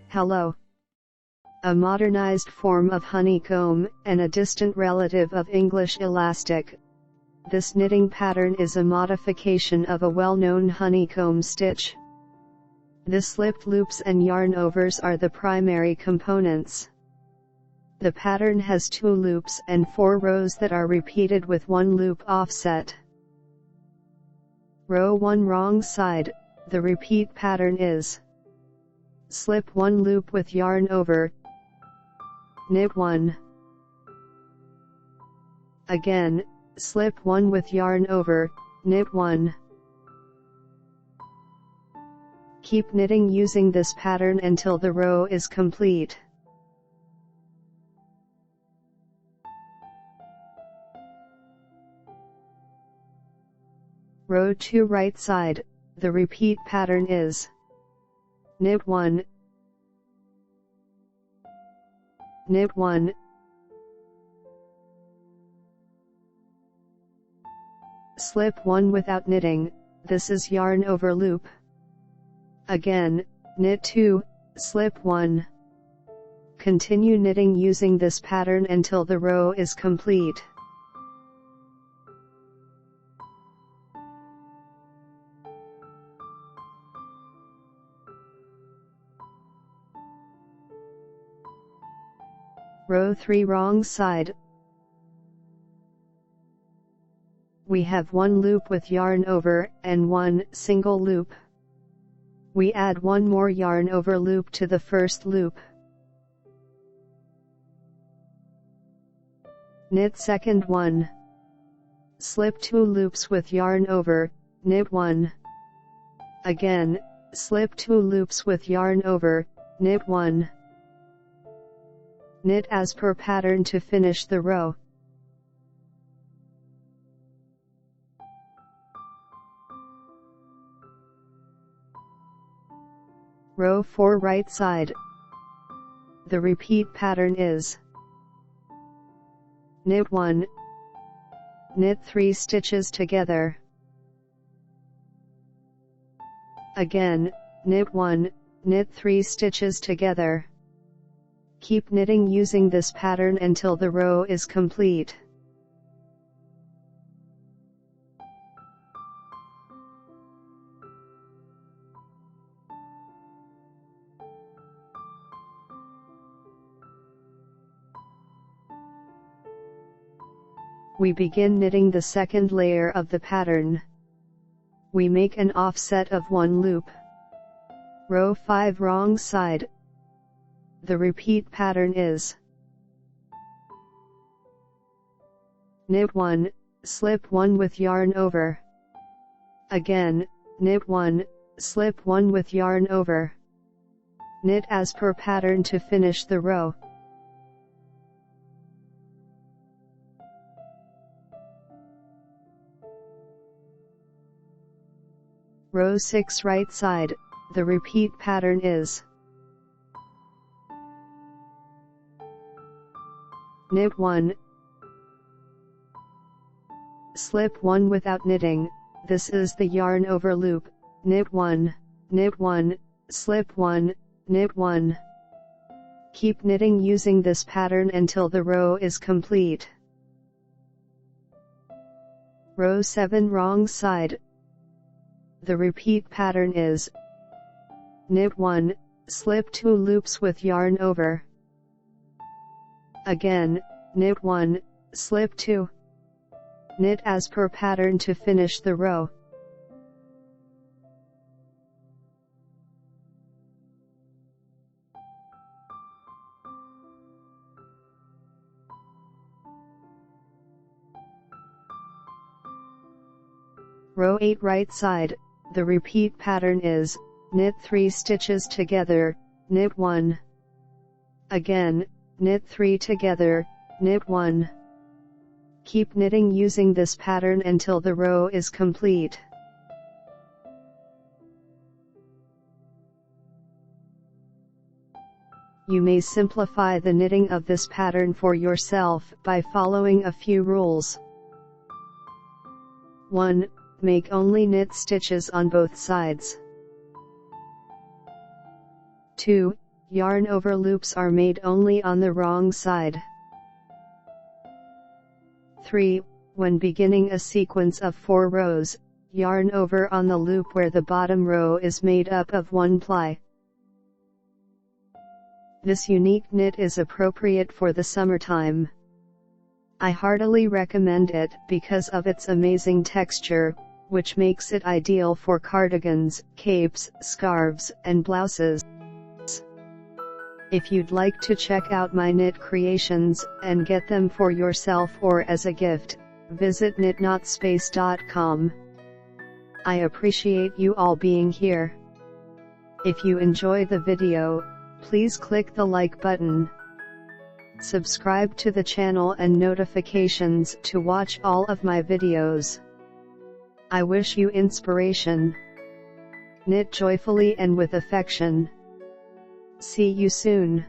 Hello. A modernized form of honeycomb, and a distant relative of English elastic. This knitting pattern is a modification of a well-known honeycomb stitch. The slipped loops and yarn overs are the primary components. The pattern has 2 loops and 4 rows that are repeated with 1 loop offset. Row 1 wrong side, the repeat pattern is: slip 1 loop with yarn over, knit 1. Again, slip 1 with yarn over, knit 1. Keep knitting using this pattern until the row is complete. Row 2 right side, the repeat pattern is: knit 1, knit 1, slip 1 without knitting, this is yarn over loop. Again, knit 2, slip 1. Continue knitting using this pattern until the row is complete. Row 3 wrong side. We have 1 loop with yarn over, and 1 single loop. We add 1 more yarn over loop to the first loop. Knit second 1. Slip 2 loops with yarn over, knit 1. Again, slip 2 loops with yarn over, knit 1. Knit as per pattern to finish the row. Row 4 right side. The repeat pattern is: knit 1, knit 3 stitches together. Again, knit 1, knit 3 stitches together. Keep knitting using this pattern until the row is complete. We begin knitting the second layer of the pattern. We make an offset of 1 loop. Row 5 wrong side. The repeat pattern is: knit 1, slip 1 with yarn over. Again, knit 1, slip 1 with yarn over. Knit as per pattern to finish the row. Row 6 right side, the repeat pattern is: knit 1, slip 1 without knitting, this is the yarn over loop, knit 1, knit 1, slip 1, knit 1. Keep knitting using this pattern until the row is complete. Row 7 wrong side. The repeat pattern is: knit 1, slip 2 loops with yarn over. Again, knit 1, slip 2. Knit as per pattern to finish the row. Row 8 right side. The repeat pattern is: knit 3 stitches together, knit 1. Again, knit 3 together, knit 1. Keep knitting using this pattern until the row is complete. You may simplify the knitting of this pattern for yourself by following a few rules. 1. Make only knit stitches on both sides. 2. Yarn over loops are made only on the wrong side. 3. When beginning a sequence of 4 rows, yarn over on the loop where the bottom row is made up of 1 ply. This unique knit is appropriate for the summertime. I heartily recommend it because of its amazing texture, which makes it ideal for cardigans, capes, scarves, and blouses. If you'd like to check out my knit creations and get them for yourself or as a gift, visit knitnotspace.com. I appreciate you all being here. If you enjoy the video, please click the like button. Subscribe to the channel and notifications to watch all of my videos. I wish you inspiration. Knit joyfully and with affection. See you soon.